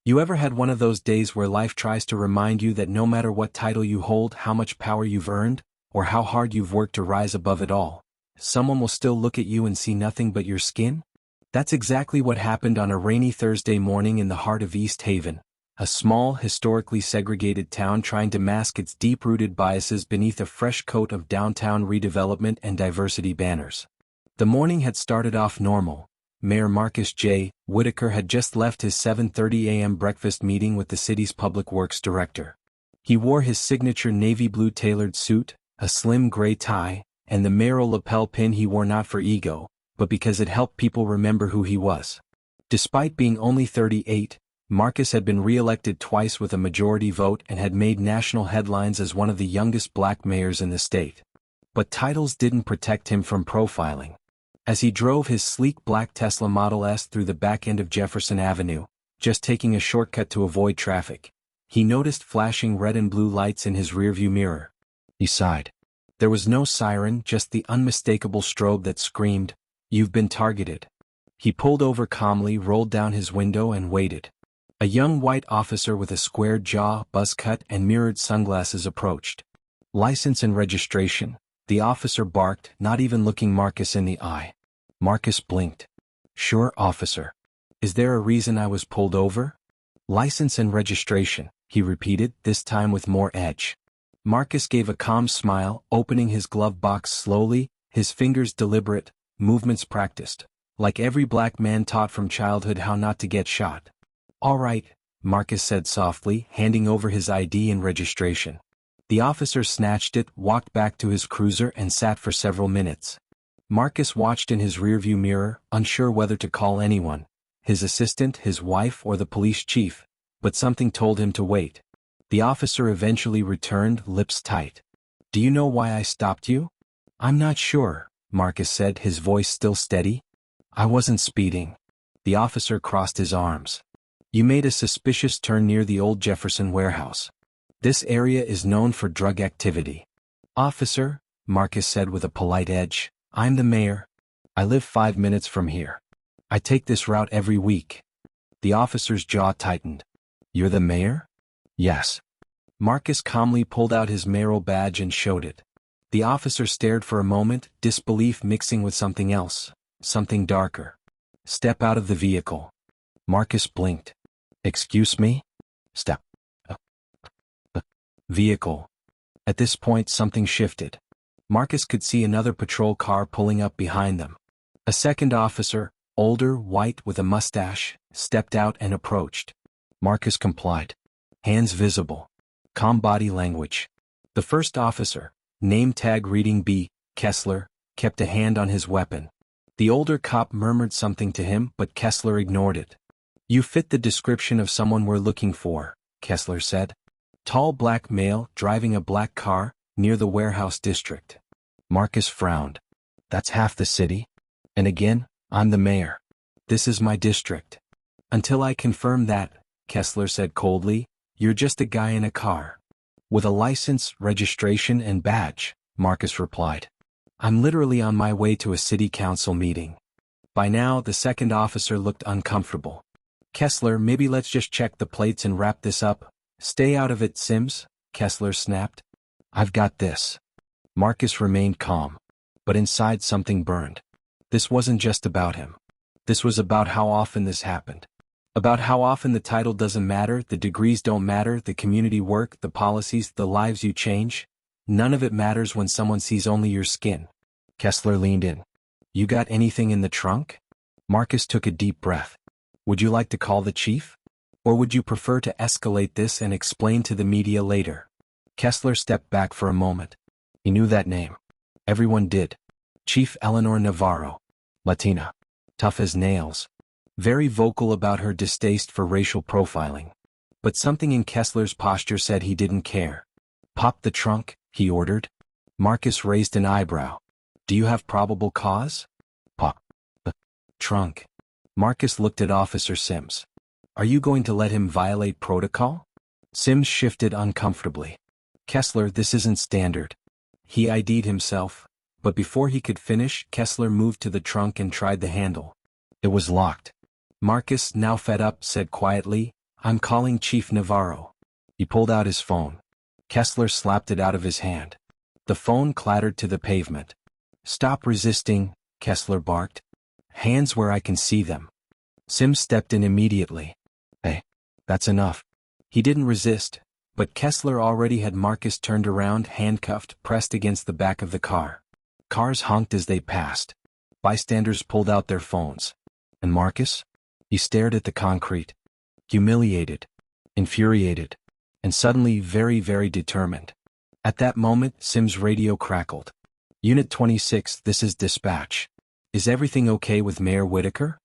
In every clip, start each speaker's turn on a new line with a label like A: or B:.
A: You ever had one of those days where life tries to remind you that no matter what title you hold, how much power you've earned, or how hard you've worked to rise above it all, someone will still look at you and see nothing but your skin? That's exactly what happened on a rainy Thursday morning in the heart of East Haven, a small, historically segregated town trying to mask its deep-rooted biases beneath a fresh coat of downtown redevelopment and diversity banners. The morning had started off normal. Mayor Marcus Whitaker had just left his 7:30 a.m. breakfast meeting with the city's public works director. He wore his signature navy blue tailored suit, a slim gray tie, and the mayoral lapel pin he wore not for ego, but because it helped people remember who he was. Despite being only 38, Marcus had been re-elected twice with a majority vote and had made national headlines as one of the youngest black mayors in the state. But titles didn't protect him from profiling. As he drove his sleek black Tesla Model S through the back end of Jefferson Avenue, just taking a shortcut to avoid traffic, he noticed flashing red and blue lights in his rearview mirror. He sighed. There was no siren, just the unmistakable strobe that screamed, "You've been targeted." He pulled over calmly, rolled down his window and waited. A young white officer with a squared jaw, buzz cut, and mirrored sunglasses approached. "License and registration," the officer barked, not even looking Marcus in the eye. Marcus blinked. "Sure, officer. Is there a reason I was pulled over?" "License and registration," he repeated, this time with more edge. Marcus gave a calm smile, opening his glove box slowly, his fingers deliberate, movements practiced, like every black man taught from childhood how not to get shot. "All right," Marcus said softly, handing over his ID and registration. The officer snatched it, walked back to his cruiser and sat for several minutes. Marcus watched in his rearview mirror, unsure whether to call anyone, his assistant, his wife, or the police chief, but something told him to wait. The officer eventually returned, lips tight. "Do you know why I stopped you?" "I'm not sure," Marcus said, his voice still steady. "I wasn't speeding." The officer crossed his arms. "You made a suspicious turn near the old Jefferson warehouse. This area is known for drug activity." "Officer," Marcus said with a polite edge, "I'm the mayor. I live 5 minutes from here. I take this route every week." The officer's jaw tightened. "You're the mayor?" "Yes." Marcus calmly pulled out his mayoral badge and showed it. The officer stared for a moment, disbelief mixing with something else, something darker. "Step out of the vehicle." Marcus blinked. "Excuse me?" "Step. Vehicle." At this point something shifted. Marcus could see another patrol car pulling up behind them. A second officer, older, white with a mustache, stepped out and approached. Marcus complied. Hands visible. Calm body language. The first officer, name tag reading B. Kessler, kept a hand on his weapon. The older cop murmured something to him, but Kessler ignored it. "You fit the description of someone we're looking for," Kessler said. "Tall black male, driving a black car, near the warehouse district." Marcus frowned. "That's half the city. And again, I'm the mayor. This is my district." "Until I confirm that," Kessler said coldly, "you're just a guy in a car." "With a license, registration, and badge," Marcus replied. "I'm literally on my way to a city council meeting." By now, the second officer looked uncomfortable. "Kessler, maybe let's just check the plates and wrap this up." "Stay out of it, Sims," Kessler snapped. "I've got this." Marcus remained calm. But inside something burned. This wasn't just about him. This was about how often this happened. About how often the title doesn't matter, the degrees don't matter, the community work, the policies, the lives you change. None of it matters when someone sees only your skin. Kessler leaned in. "You got anything in the trunk?" Marcus took a deep breath. "Would you like to call the chief? Or would you prefer to escalate this and explain to the media later?" Kessler stepped back for a moment. He knew that name. Everyone did. Chief Eleanor Navarro. Latina. Tough as nails. Very vocal about her distaste for racial profiling. But something in Kessler's posture said he didn't care. "Pop the trunk," he ordered. Marcus raised an eyebrow. "Do you have probable cause?" "Pop the trunk." Marcus looked at Officer Sims. "Are you going to let him violate protocol?" Sims shifted uncomfortably. "Kessler, this isn't standard." He ID'd himself, but before he could finish, Kessler moved to the trunk and tried the handle. It was locked. Marcus, now fed up, said quietly, I'm calling Chief Navarro. He pulled out his phone. Kessler slapped it out of his hand. The phone clattered to the pavement. Stop resisting, Kessler barked. Hands where I can see them. Sims stepped in immediately. Hey, that's enough. He didn't resist, but Kessler already had Marcus turned around, handcuffed, pressed against the back of the car. Cars honked as they passed. Bystanders pulled out their phones. And Marcus? He stared at the concrete. Humiliated. Infuriated. And suddenly very, very determined. At that moment, Sims' radio crackled. Unit 26, this is dispatch. Is everything okay with Mayor Whitaker?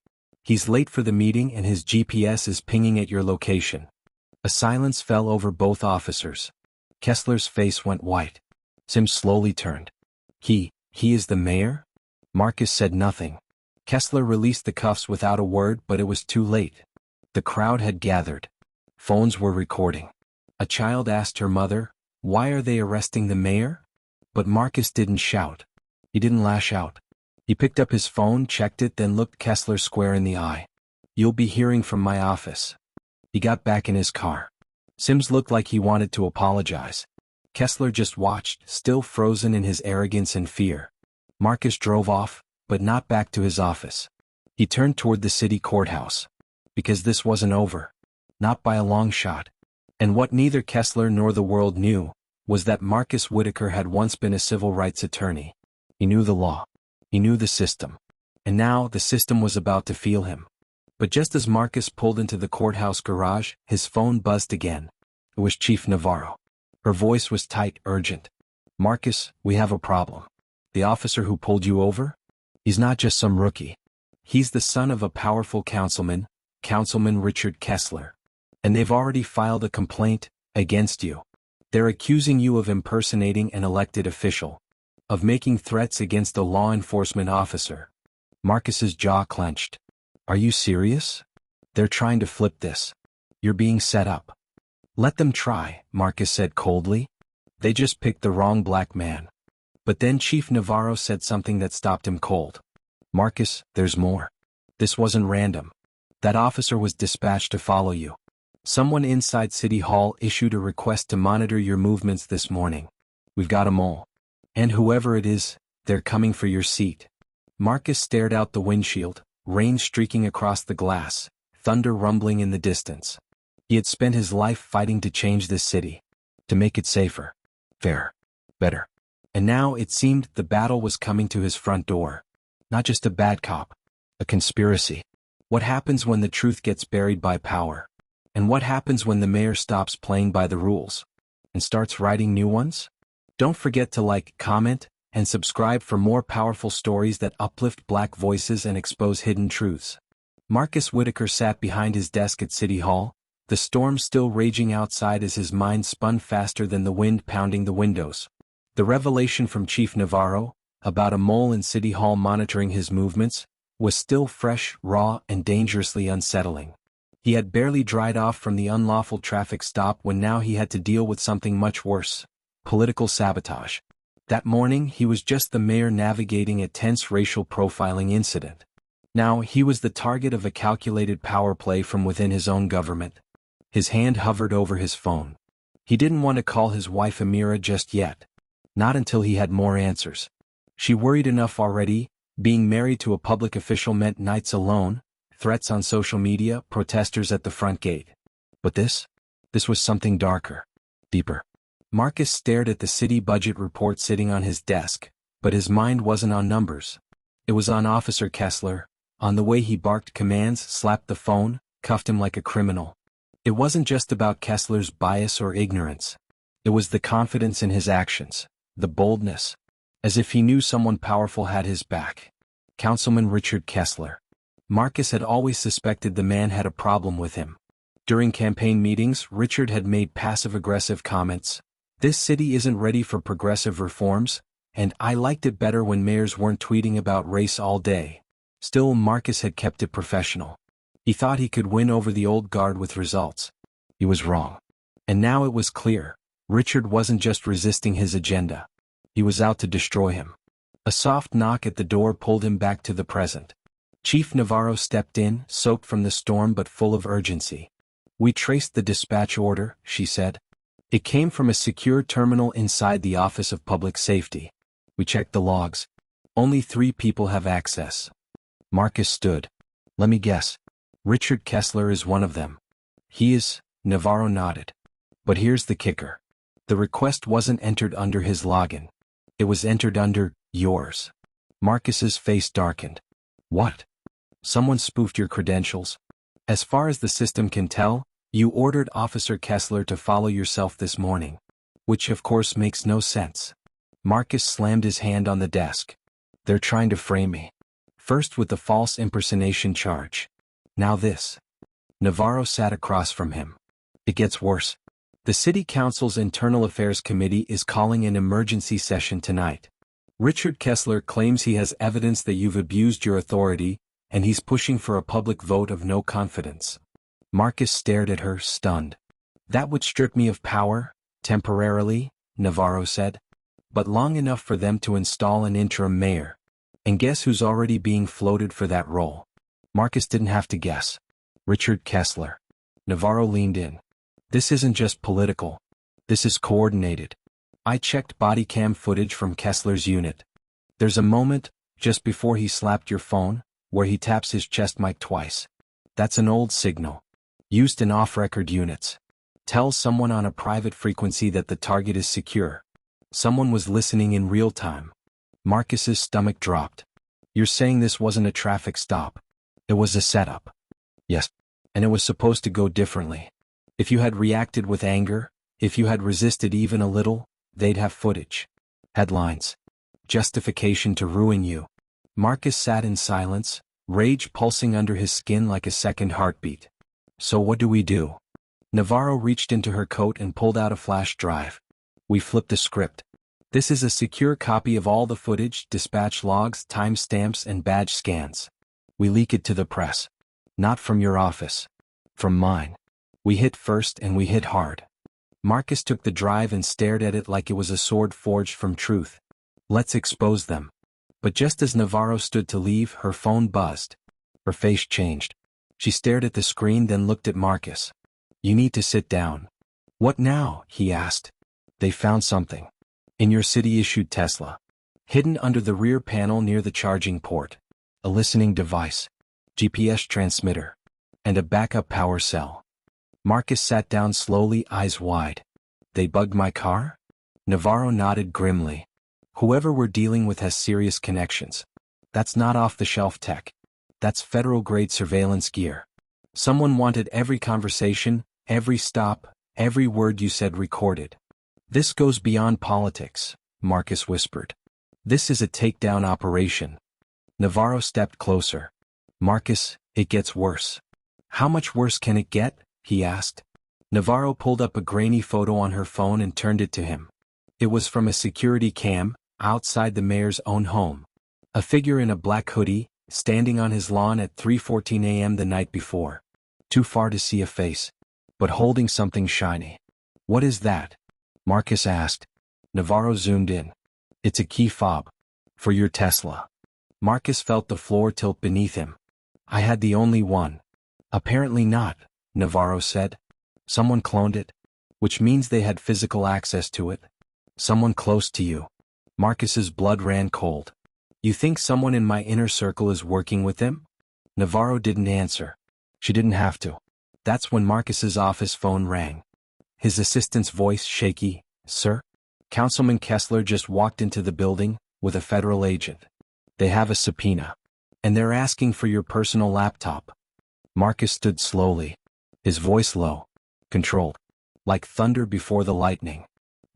A: He's late for the meeting and his GPS is pinging at your location. A silence fell over both officers. Kessler's face went white. Sims slowly turned. He is the mayor? Marcus said nothing. Kessler released the cuffs without a word, but it was too late. The crowd had gathered. Phones were recording. A child asked her mother, "Why are they arresting the mayor?" But Marcus didn't shout. He didn't lash out. He picked up his phone, checked it, then looked Kessler square in the eye. You'll be hearing from my office. He got back in his car. Sims looked like he wanted to apologize. Kessler just watched, still frozen in his arrogance and fear. Marcus drove off, but not back to his office. He turned toward the city courthouse. Because this wasn't over. Not by a long shot. And what neither Kessler nor the world knew was that Marcus Whitaker had once been a civil rights attorney. He knew the law. He knew the system. And now the system was about to feel him. But just as Marcus pulled into the courthouse garage, his phone buzzed again. It was Chief Navarro. Her voice was tight, urgent. Marcus, we have a problem. The officer who pulled you over? He's not just some rookie. He's the son of a powerful councilman, Councilman Richard Kessler. And they've already filed a complaint against you. They're accusing you of impersonating an elected official, of making threats against a law enforcement officer. Marcus's jaw clenched. Are you serious? They're trying to flip this. You're being set up. Let them try, Marcus said coldly. They just picked the wrong black man. But then Chief Navarro said something that stopped him cold. Marcus, there's more. This wasn't random. That officer was dispatched to follow you. Someone inside City Hall issued a request to monitor your movements this morning. We've got 'em all. And whoever it is, they're coming for your seat. Marcus stared out the windshield, rain streaking across the glass, thunder rumbling in the distance. He had spent his life fighting to change this city, to make it safer, fairer, better. And now it seemed the battle was coming to his front door. Not just a bad cop, a conspiracy. What happens when the truth gets buried by power? And what happens when the mayor stops playing by the rules and starts writing new ones? Don't forget to like, comment, and subscribe for more powerful stories that uplift black voices and expose hidden truths. Marcus Whitaker sat behind his desk at City Hall, the storm still raging outside as his mind spun faster than the wind pounding the windows. The revelation from Chief Navarro, about a mole in City Hall monitoring his movements, was still fresh, raw, and dangerously unsettling. He had barely dried off from the unlawful traffic stop when now he had to deal with something much worse: political sabotage. That morning he was just the mayor navigating a tense racial profiling incident. Now he was the target of a calculated power play from within his own government. His hand hovered over his phone. He didn't want to call his wife Amira just yet. Not until he had more answers. She worried enough already. Being married to a public official meant nights alone, threats on social media, protesters at the front gate. But this was something darker, deeper. Marcus stared at the city budget report sitting on his desk, but his mind wasn't on numbers. It was on Officer Kessler, on the way he barked commands, slapped the phone, cuffed him like a criminal. It wasn't just about Kessler's bias or ignorance. It was the confidence in his actions, the boldness. As if he knew someone powerful had his back. Councilman Richard Kessler. Marcus had always suspected the man had a problem with him. During campaign meetings, Richard had made passive-aggressive comments. This city isn't ready for progressive reforms, and I liked it better when mayors weren't tweeting about race all day. Still, Marcus had kept it professional. He thought he could win over the old guard with results. He was wrong. And now it was clear. Richard wasn't just resisting his agenda. He was out to destroy him. A soft knock at the door pulled him back to the present. Chief Navarro stepped in, soaked from the storm but full of urgency. We traced the dispatch order, she said. It came from a secure terminal inside the Office of Public Safety. We checked the logs. Only 3 people have access. Marcus stood. Let me guess. Richard Kessler is one of them. He is, Navarro nodded. But here's the kicker. The request wasn't entered under his login. It was entered under yours. Marcus's face darkened. What? Someone spoofed your credentials? As far as the system can tell, you ordered Officer Kessler to follow yourself this morning. Which of course makes no sense. Marcus slammed his hand on the desk. They're trying to frame me. First with the false impersonation charge. Now this. Navarro sat across from him. It gets worse. The City Council's Internal Affairs Committee is calling an emergency session tonight. Richard Kessler claims he has evidence that you've abused your authority, and he's pushing for a public vote of no confidence. Marcus stared at her, stunned. That would strip me of power, temporarily, Navarro said. But long enough for them to install an interim mayor. And guess who's already being floated for that role? Marcus didn't have to guess. Richard Kessler. Navarro leaned in. This isn't just political. This is coordinated. I checked body cam footage from Kessler's unit. There's a moment, just before he slapped your phone, where he taps his chest mic twice. That's an old signal. Used in off-record units. Tells someone on a private frequency that the target is secure. Someone was listening in real time. Marcus's stomach dropped. You're saying this wasn't a traffic stop. It was a setup. Yes. And it was supposed to go differently. If you had reacted with anger, if you had resisted even a little, they'd have footage. Headlines. Justification to ruin you. Marcus sat in silence, rage pulsing under his skin like a second heartbeat. So what do we do? Navarro reached into her coat and pulled out a flash drive. We flipped the script. This is a secure copy of all the footage, dispatch logs, timestamps, and badge scans. We leak it to the press. Not from your office. From mine. We hit first and we hit hard. Marcus took the drive and stared at it like it was a sword forged from truth. Let's expose them. But just as Navarro stood to leave, her phone buzzed. Her face changed. She stared at the screen, then looked at Marcus. You need to sit down. What now? He asked. They found something. In your city-issued Tesla. Hidden under the rear panel near the charging port. A listening device. GPS transmitter. And a backup power cell. Marcus sat down slowly, eyes wide. They bugged my car? Navarro nodded grimly. Whoever we're dealing with has serious connections. That's not off-the-shelf tech. That's federal-grade surveillance gear. Someone wanted every conversation, every stop, every word you said recorded. This goes beyond politics, Marcus whispered. This is a takedown operation. Navarro stepped closer. Marcus, it gets worse. How much worse can it get? He asked. Navarro pulled up a grainy photo on her phone and turned it to him. It was from a security cam, outside the mayor's own home. A figure in a black hoodie, standing on his lawn at 3:14 a.m. the night before. Too far to see a face. But holding something shiny. What is that? Marcus asked. Navarro zoomed in. It's a key fob. For your Tesla. Marcus felt the floor tilt beneath him. I had the only one. Apparently not, Navarro said. Someone cloned it. Which means they had physical access to it. Someone close to you. Marcus's blood ran cold. You think someone in my inner circle is working with them? Navarro didn't answer. She didn't have to. That's when Marcus's office phone rang. His assistant's voice shaky. Sir? Councilman Kessler just walked into the building, with a federal agent. They have a subpoena. And they're asking for your personal laptop. Marcus stood slowly. His voice low. Controlled. Like thunder before the lightning.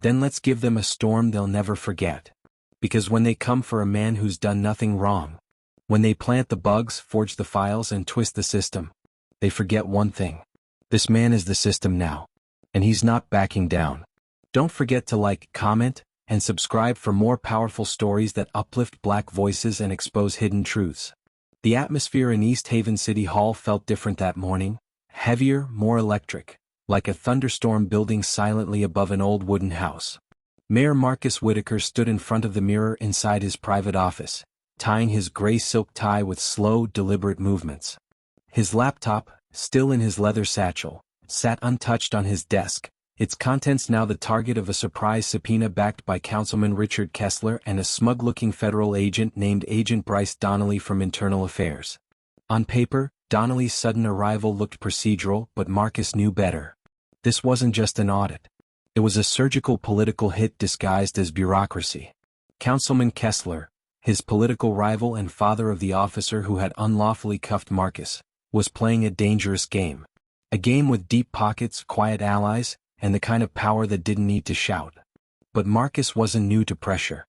A: Then let's give them a storm they'll never forget. Because when they come for a man who's done nothing wrong, when they plant the bugs, forge the files, and twist the system, they forget one thing. This man is the system now. And he's not backing down. Don't forget to like, comment, and subscribe for more powerful stories that uplift Black voices and expose hidden truths. The atmosphere in East Haven City Hall felt different that morning. Heavier, more electric. Like a thunderstorm building silently above an old wooden house. Mayor Marcus Whitaker stood in front of the mirror inside his private office, tying his gray silk tie with slow, deliberate movements. His laptop, still in his leather satchel, sat untouched on his desk, its contents now the target of a surprise subpoena backed by Councilman Richard Kessler and a smug-looking federal agent named Agent Bryce Donnelly from Internal Affairs. On paper, Donnelly's sudden arrival looked procedural, but Marcus knew better. This wasn't just an audit. It was a surgical political hit disguised as bureaucracy. Councilman Kessler, his political rival and father of the officer who had unlawfully cuffed Marcus, was playing a dangerous game. A game with deep pockets, quiet allies, and the kind of power that didn't need to shout. But Marcus wasn't new to pressure.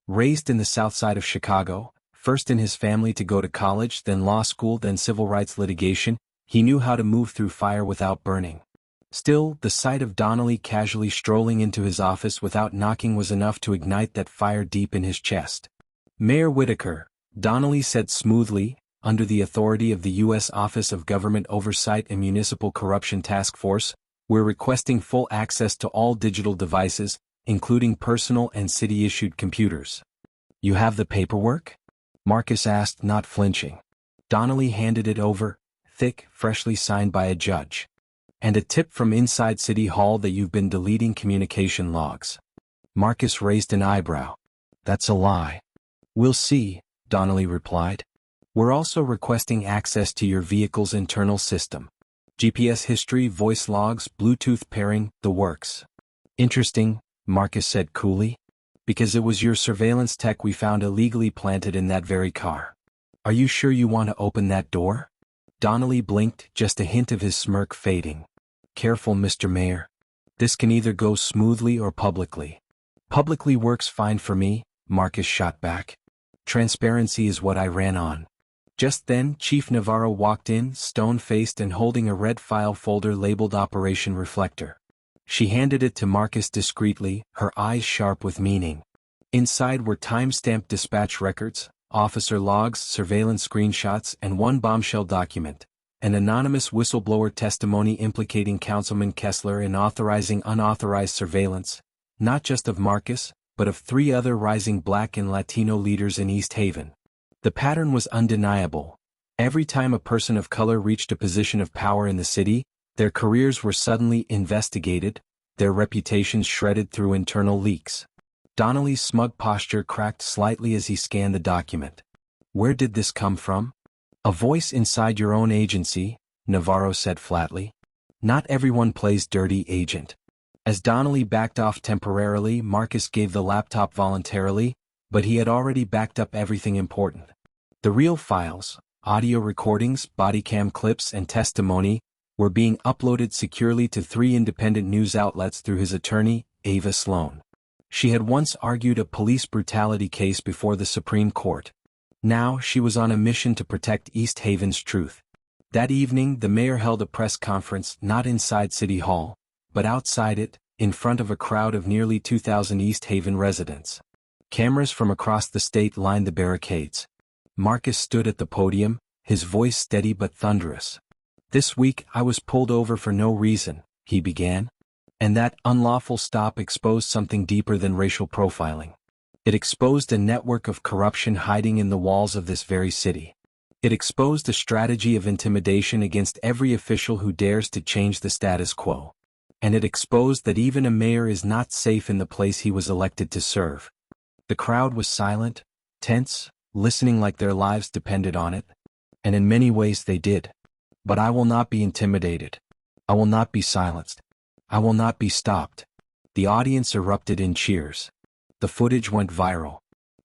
A: Raised in the south side of Chicago, first in his family to go to college, then law school, then civil rights litigation, he knew how to move through fire without burning. Still, the sight of Donnelly casually strolling into his office without knocking was enough to ignite that fire deep in his chest. Mayor Whitaker, Donnelly said smoothly, under the authority of the U.S. Office of Government Oversight and Municipal Corruption Task Force, we're requesting full access to all digital devices, including personal and city-issued computers. You have the paperwork? Marcus asked, not flinching. Donnelly handed it over, thick, freshly signed by a judge. And a tip from inside City Hall that you've been deleting communication logs. Marcus raised an eyebrow. That's a lie. We'll see, Donnelly replied. We're also requesting access to your vehicle's internal system. GPS history, voice logs, Bluetooth pairing, the works. Interesting, Marcus said coolly. Because it was your surveillance tech we found illegally planted in that very car. Are you sure you want to open that door? Donnelly blinked, just a hint of his smirk fading. Careful, Mr. Mayor. This can either go smoothly or publicly. Publicly works fine for me, Marcus shot back. Transparency is what I ran on. Just then, Chief Navarro walked in, stone-faced and holding a red file folder labeled Operation Reflector. She handed it to Marcus discreetly, her eyes sharp with meaning. Inside were time-stamped dispatch records, officer logs, surveillance screenshots, and one bombshell document, an anonymous whistleblower testimony implicating Councilman Kessler in authorizing unauthorized surveillance, not just of Marcus, but of 3 other rising Black and Latino leaders in East Haven. The pattern was undeniable. Every time a person of color reached a position of power in the city, their careers were suddenly investigated, their reputations shredded through internal leaks. Donnelly's smug posture cracked slightly as he scanned the document. Where did this come from? A voice inside your own agency, Navarro said flatly. Not everyone plays dirty agent. As Donnelly backed off temporarily, Marcus gave the laptop voluntarily, but he had already backed up everything important. The real files, audio recordings, bodycam clips, and testimony, were being uploaded securely to 3 independent news outlets through his attorney, Ava Sloan. She had once argued a police brutality case before the Supreme Court. Now she was on a mission to protect East Haven's truth. That evening, the mayor held a press conference not inside City Hall, but outside it, in front of a crowd of nearly 2,000 East Haven residents. Cameras from across the state lined the barricades. Marcus stood at the podium, his voice steady but thunderous. This week I was pulled over for no reason, he began. And that unlawful stop exposed something deeper than racial profiling. It exposed a network of corruption hiding in the walls of this very city. It exposed a strategy of intimidation against every official who dares to change the status quo. And it exposed that even a mayor is not safe in the place he was elected to serve. The crowd was silent, tense, listening like their lives depended on it. And in many ways they did. But I will not be intimidated. I will not be silenced. I will not be stopped. The audience erupted in cheers. The footage went viral.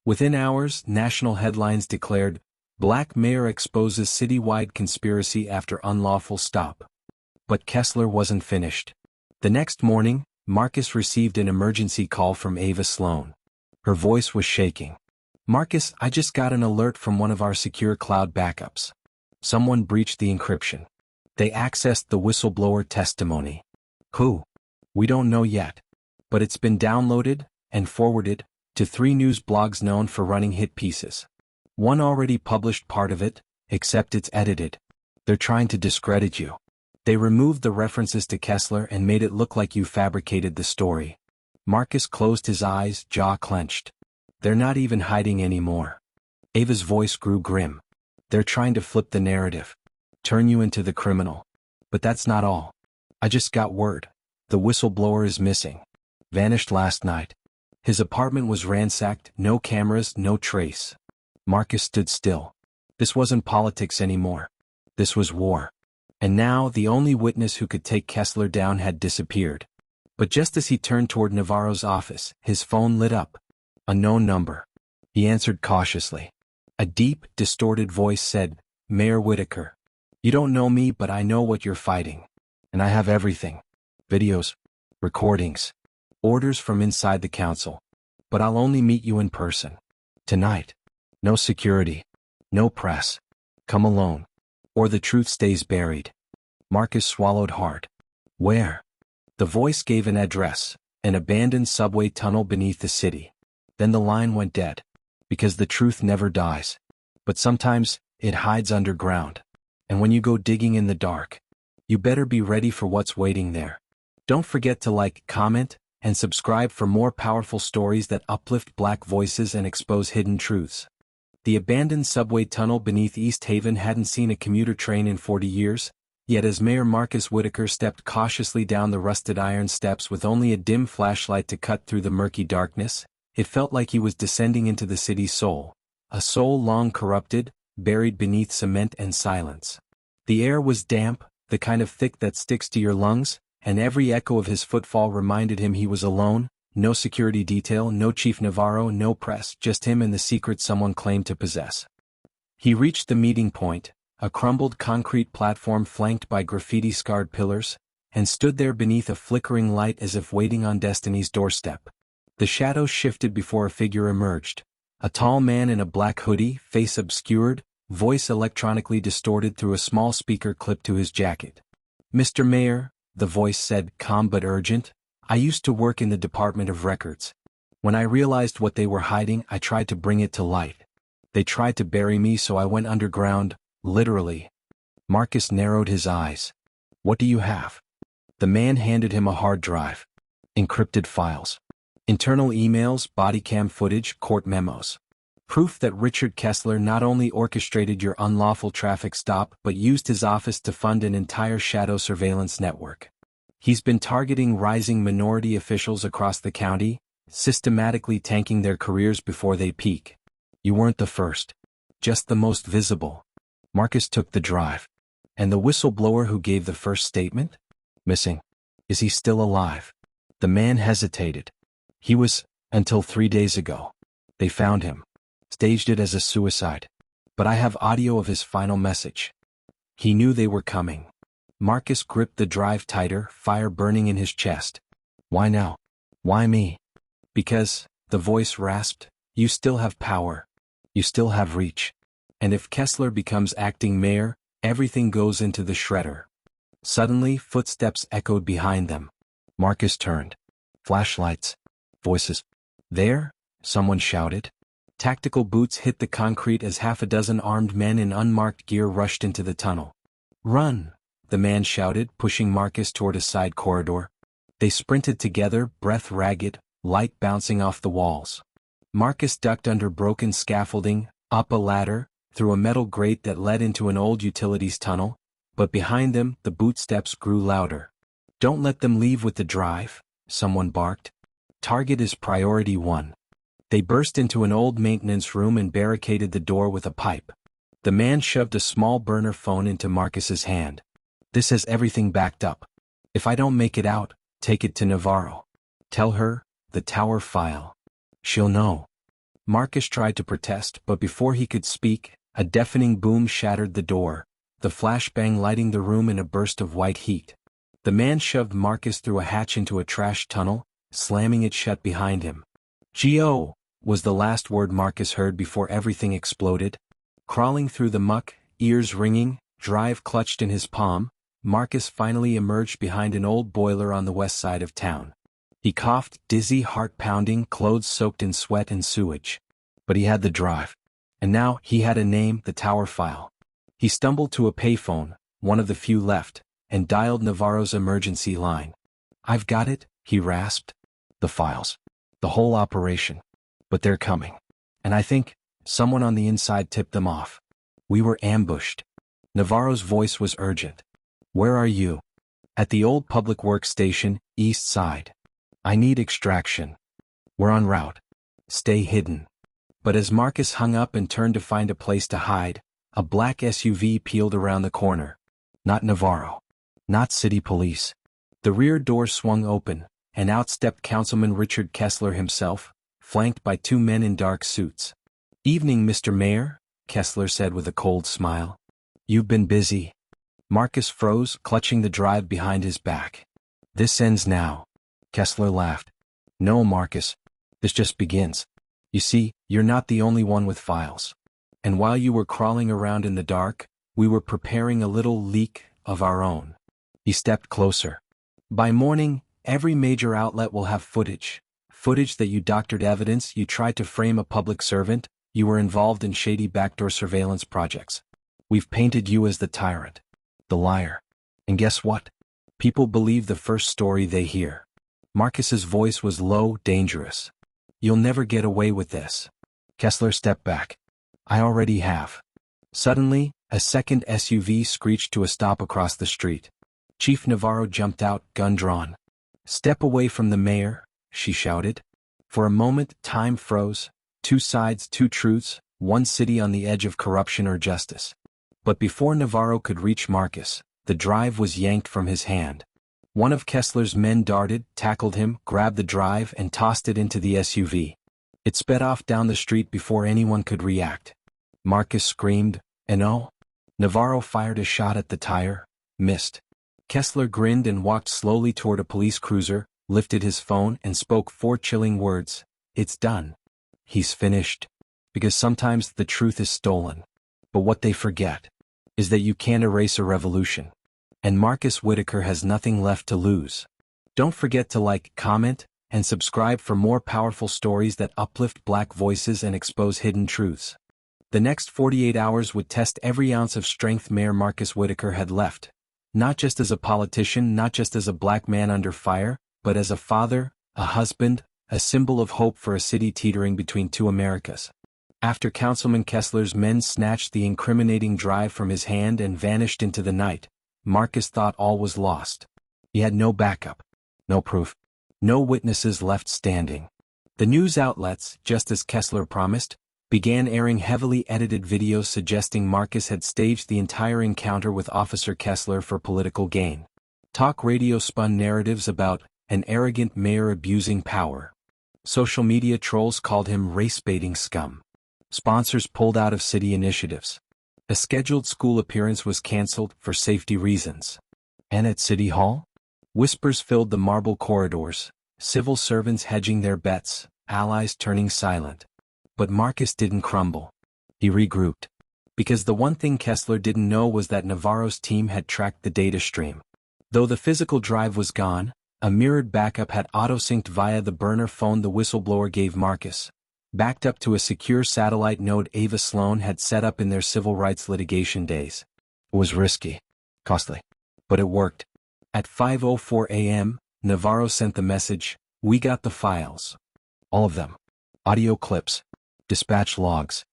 A: Within hours, national headlines declared, Black Mayor exposes citywide conspiracy after unlawful stop. But Kessler wasn't finished. The next morning, Marcus received an emergency call from Ava Sloan. Her voice was shaking. Marcus, I just got an alert from one of our secure cloud backups. Someone breached the encryption. They accessed the whistleblower testimony. Who? We don't know yet. But it's been downloaded and forwarded to 3 news blogs known for running hit pieces. One already published part of it, except it's edited. They're trying to discredit you. They removed the references to Kessler and made it look like you fabricated the story. Marcus closed his eyes, jaw clenched. They're not even hiding anymore. Ava's voice grew grim. They're trying to flip the narrative. Turn you into the criminal. But that's not all. I just got word. The whistleblower is missing. Vanished last night. His apartment was ransacked, no cameras, no trace. Marcus stood still. This wasn't politics anymore. This was war. And now the only witness who could take Kessler down had disappeared. But just as he turned toward Navarro's office, his phone lit up. A known number. He answered cautiously. A deep, distorted voice said, "Mayor Whitaker. You don't know me, but I know what you're fighting. And I have everything. Videos. Recordings. Orders from inside the council. But I'll only meet you in person. Tonight. No security. No press. Come alone. Or the truth stays buried." Marcus swallowed hard. Where? The voice gave an address, an abandoned subway tunnel beneath the city. Then the line went dead. Because the truth never dies. But sometimes, it hides underground. And when you go digging in the dark, you better be ready for what's waiting there. Don't forget to like, comment, and subscribe for more powerful stories that uplift Black voices and expose hidden truths. The abandoned subway tunnel beneath East Haven hadn't seen a commuter train in 40 years, yet as Mayor Marcus Whitaker stepped cautiously down the rusted iron steps with only a dim flashlight to cut through the murky darkness, it felt like he was descending into the city's soul, a soul long corrupted, buried beneath cement and silence. The air was damp, the kind of thick that sticks to your lungs, and every echo of his footfall reminded him he was alone. No security detail, no Chief Navarro, no press, just him and the secret someone claimed to possess. He reached the meeting point, a crumbled concrete platform flanked by graffiti-scarred pillars, and stood there beneath a flickering light as if waiting on destiny's doorstep. The shadows shifted before a figure emerged. A tall man in a black hoodie, face obscured, voice electronically distorted through a small speaker clipped to his jacket. "Mr. Mayor," the voice said, calm but urgent, "I used to work in the Department of Records. When I realized what they were hiding, I tried to bring it to light. They tried to bury me, so I went underground, literally." Marcus narrowed his eyes. "What do you have?" The man handed him a hard drive. Encrypted files. Internal emails, body cam footage, court memos. Proof that Richard Kessler not only orchestrated your unlawful traffic stop but used his office to fund an entire shadow surveillance network. He's been targeting rising minority officials across the county, systematically tanking their careers before they peak. You weren't the first. Just the most visible. Marcus took the drive. And the whistleblower who gave the first statement? Missing. Is he still alive? The man hesitated. He was, until 3 days ago. They found him. Staged it as a suicide. But I have audio of his final message. He knew they were coming. Marcus gripped the drive tighter, fire burning in his chest. Why now? Why me? Because, the voice rasped, you still have power. You still have reach. And if Kessler becomes acting mayor, everything goes into the shredder. Suddenly, footsteps echoed behind them. Marcus turned. Flashlights. Voices. There? Someone shouted. Tactical boots hit the concrete as half a dozen armed men in unmarked gear rushed into the tunnel. Run! The man shouted, pushing Marcus toward a side corridor. They sprinted together, breath ragged, light bouncing off the walls. Marcus ducked under broken scaffolding, up a ladder, through a metal grate that led into an old utilities tunnel, but behind them the bootsteps grew louder. Don't let them leave with the drive, someone barked. Target is priority 1. They burst into an old maintenance room and barricaded the door with a pipe. The man shoved a small burner phone into Marcus's hand. This has everything backed up. If I don't make it out, take it to Navarro. Tell her, the tower file. She'll know. Marcus tried to protest, but before he could speak, a deafening boom shattered the door, the flashbang lighting the room in a burst of white heat. The man shoved Marcus through a hatch into a trash tunnel, slamming it shut behind him. "G.O." was the last word Marcus heard before everything exploded. Crawling through the muck, ears ringing, drive clutched in his palm, Marcus finally emerged behind an old boiler on the west side of town. He coughed, dizzy, heart pounding, clothes soaked in sweat and sewage. But he had the drive. And now he had a name, the tower file. He stumbled to a payphone, one of the few left, and dialed Navarro's emergency line. "I've got it," he rasped. "The files. The whole operation. But they're coming. And I think someone on the inside tipped them off. We were ambushed." Navarro's voice was urgent. "Where are you?" At the old public works station, East Side. I need extraction. We're en route. Stay hidden. But as Marcus hung up and turned to find a place to hide, a black SUV peeled around the corner. Not Navarro. Not city police. The rear door swung open, and out stepped Councilman Richard Kessler himself, flanked by two men in dark suits. "Evening, Mr. Mayor," Kessler said with a cold smile. "You've been busy." Marcus froze, clutching the drive behind his back. "This ends now." Kessler laughed. "No, Marcus. This just begins. You see, you're not the only one with files. And while you were crawling around in the dark, we were preparing a little leak of our own." He stepped closer. "By morning, every major outlet will have footage. Footage that you doctored evidence you tried to frame a public servant, you were involved in shady backdoor surveillance projects. We've painted you as the tyrant. The liar. And guess what? People believe the first story they hear." Marcus's voice was low, dangerous. "You'll never get away with this." Kessler stepped back. "I already have." Suddenly, a second SUV screeched to a stop across the street. Chief Navarro jumped out, gun drawn. "Step away from the mayor," she shouted. For a moment, time froze. Two sides, two truths, one city on the edge of corruption or justice. But before Navarro could reach Marcus, the drive was yanked from his hand. One of Kessler's men darted, tackled him, grabbed the drive, and tossed it into the SUV. It sped off down the street before anyone could react. Marcus screamed, and oh! Navarro fired a shot at the tire, missed. Kessler grinned and walked slowly toward a police cruiser, lifted his phone, and spoke 4 chilling words. "It's done. He's finished." Because sometimes the truth is stolen. But what they forget is that you can't erase a revolution. And Marcus Whitaker has nothing left to lose. Don't forget to like, comment, and subscribe for more powerful stories that uplift Black voices and expose hidden truths. The next 48 hours would test every ounce of strength Mayor Marcus Whitaker had left. Not just as a politician, not just as a Black man under fire, but as a father, a husband, a symbol of hope for a city teetering between two Americas. After Councilman Kessler's men snatched the incriminating drive from his hand and vanished into the night, Marcus thought all was lost. He had no backup, no proof, no witnesses left standing. The news outlets, just as Kessler promised, began airing heavily edited videos suggesting Marcus had staged the entire encounter with Officer Kessler for political gain. Talk radio spun narratives about an arrogant mayor abusing power. Social media trolls called him race-baiting scum. Sponsors pulled out of city initiatives. A scheduled school appearance was canceled for safety reasons. And at City Hall? Whispers filled the marble corridors, civil servants hedging their bets, allies turning silent. But Marcus didn't crumble. He regrouped. Because the one thing Kessler didn't know was that Navarro's team had tracked the data stream. Though the physical drive was gone, a mirrored backup had auto-synced via the burner phone the whistleblower gave Marcus, backed up to a secure satellite node Ava Sloan had set up in their civil rights litigation days. It was risky, costly, but it worked. At 5:04 a.m., Navarro sent the message, "We got the files. All of them. Audio clips, dispatch logs,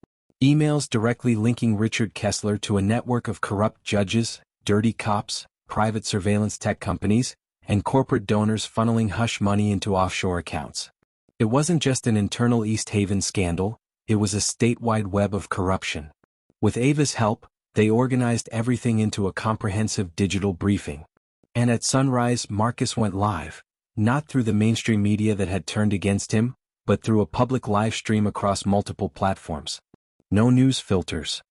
A: emails directly linking Richard Kessler to a network of corrupt judges, dirty cops, private surveillance tech companies, and corporate donors funneling hush money into offshore accounts." It wasn't just an internal East Haven scandal, it was a statewide web of corruption. With Ava's help, they organized everything into a comprehensive digital briefing. And at sunrise, Marcus went live, not through the mainstream media that had turned against him, but through a public live stream across multiple platforms. No news filters.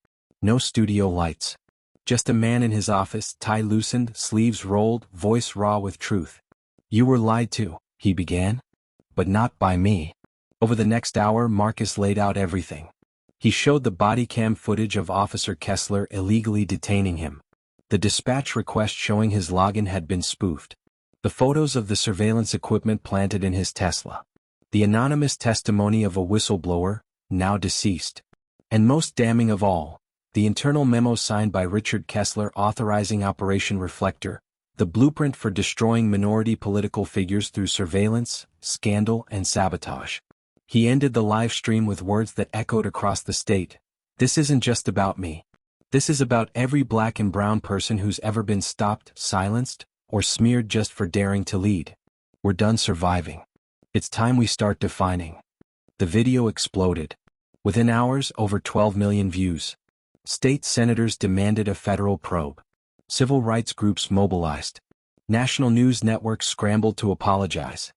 A: No studio lights. Just a man in his office, tie loosened, sleeves rolled, voice raw with truth. "You were lied to," he began. "But not by me." Over the next hour, Marcus laid out everything. He showed the body cam footage of Officer Kessler illegally detaining him. The dispatch request showing his login had been spoofed. The photos of the surveillance equipment planted in his Tesla. The anonymous testimony of a whistleblower, now deceased. And most damning of all, the internal memo signed by Richard Kessler authorizing Operation Reflector, the blueprint for destroying minority political figures through surveillance, scandal, and sabotage. He ended the live stream with words that echoed across the state. "This isn't just about me. This is about every Black and brown person who's ever been stopped, silenced, or smeared just for daring to lead. We're done surviving. It's time we start defining. The video exploded. Within hours, over 12 million views. State senators demanded a federal probe. Civil rights groups mobilized. National news networks scrambled to apologize.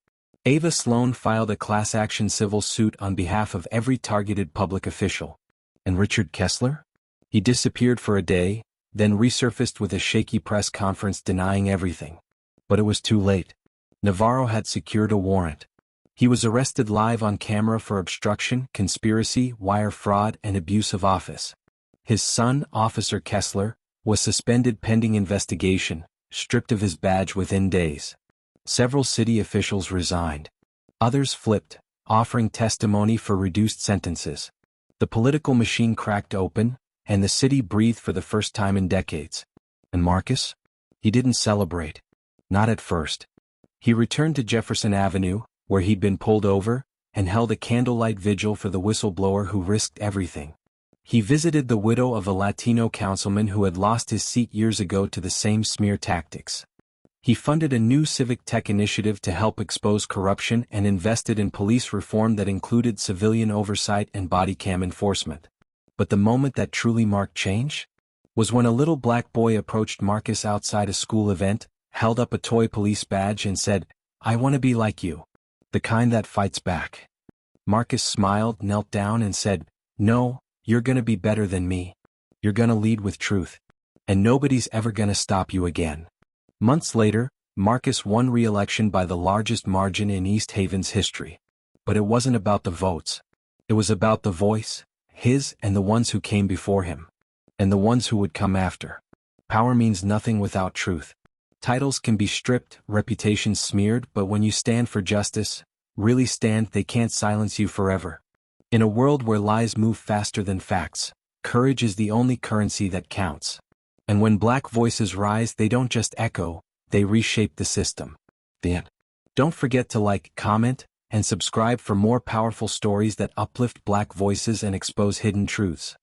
A: Ava Sloan filed a class-action civil suit on behalf of every targeted public official. And Richard Kessler? He disappeared for a day, then resurfaced with a shaky press conference denying everything. But it was too late. Navarro had secured a warrant. He was arrested live on camera for obstruction, conspiracy, wire fraud, and abuse of office. His son, Officer Kessler, was suspended pending investigation, stripped of his badge within days. Several city officials resigned. Others flipped, offering testimony for reduced sentences. The political machine cracked open, and the city breathed for the first time in decades. And Marcus? He didn't celebrate. Not at first. He returned to Jefferson Avenue, where he'd been pulled over, and held a candlelight vigil for the whistleblower who risked everything. He visited the widow of a Latino councilman who had lost his seat years ago to the same smear tactics. He funded a new civic tech initiative to help expose corruption and invested in police reform that included civilian oversight and body cam enforcement. But the moment that truly marked change was when a little black boy approached Marcus outside a school event, held up a toy police badge and said, "I want to be like you. The kind that fights back." Marcus smiled, knelt down and said, "No, you're gonna be better than me. You're gonna lead with truth. And nobody's ever gonna stop you again." Months later, Marcus won re-election by the largest margin in East Haven's history. But it wasn't about the votes. It was about the voice, his and the ones who came before him. And the ones who would come after. Power means nothing without truth. Titles can be stripped, reputations smeared, but when you stand for justice, really stand, they can't silence you forever. In a world where lies move faster than facts, courage is the only currency that counts. And when black voices rise, they don't just echo, they reshape the system. The end. Don't forget to like, comment, and subscribe for more powerful stories that uplift black voices and expose hidden truths.